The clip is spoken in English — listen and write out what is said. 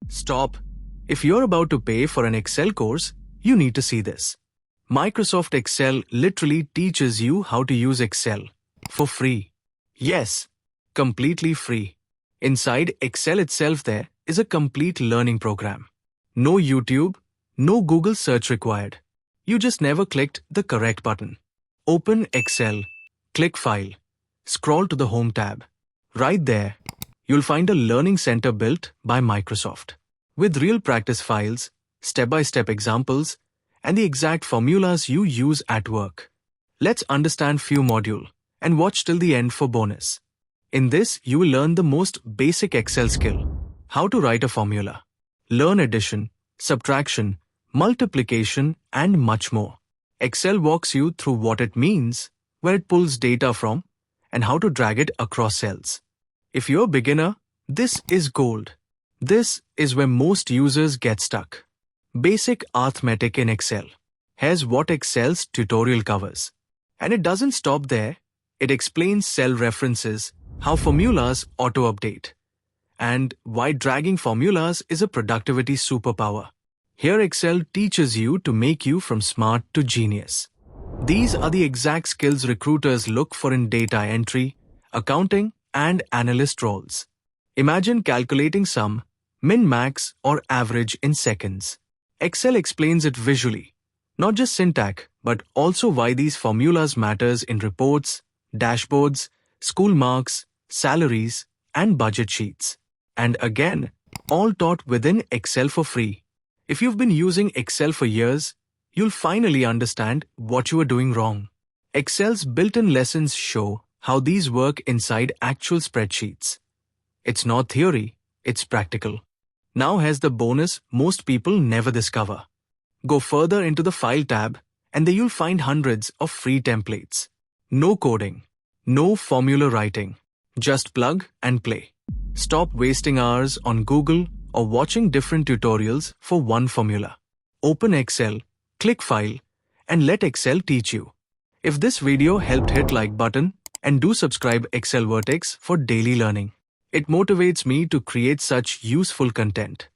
Stop. If you're about to pay for an Excel course, you need to see this. Microsoft Excel literally teaches you how to use Excel for free. Yes, completely free. Inside Excel itself there is a complete learning program. No YouTube, no Google search required. You just never clicked the correct button. Open Excel, click File, scroll to the Home tab. Right there, you'll find a learning center built by Microsoft, with real practice files, step-by-step examples, and the exact formulas you use at work. Let's understand few module and watch till the end for bonus. In this, you will learn the most basic Excel skill, how to write a formula, learn addition, subtraction, multiplication, and much more. Excel walks you through what it means, where it pulls data from, and how to drag it across cells. If you're a beginner, this is gold. This is where most users get stuck. Basic arithmetic in Excel. Here's what Excel's tutorial covers. And it doesn't stop there. It explains cell references, how formulas auto-update, and why dragging formulas is a productivity superpower. Here Excel teaches you to make you from smart to genius. These are the exact skills recruiters look for in data entry, accounting, and analyst roles. Imagine calculating sum, min-max, or average in seconds. Excel explains it visually, not just syntax, but also why these formulas matters in reports, dashboards, school marks, salaries, and budget sheets. And again, all taught within Excel for free. If you've been using Excel for years, you'll finally understand what you are doing wrong. Excel's built-in lessons show how these work inside actual spreadsheets. It's not theory, it's practical. Now here's the bonus most people never discover. Go further into the File tab, and there you'll find hundreds of free templates. No coding, no formula writing, just plug and play. Stop wasting hours on Google or watching different tutorials for one formula. Open Excel, click File, and let Excel teach you. If this video helped, hit like button and do subscribe Excel Vertex for daily learning. It motivates me to create such useful content.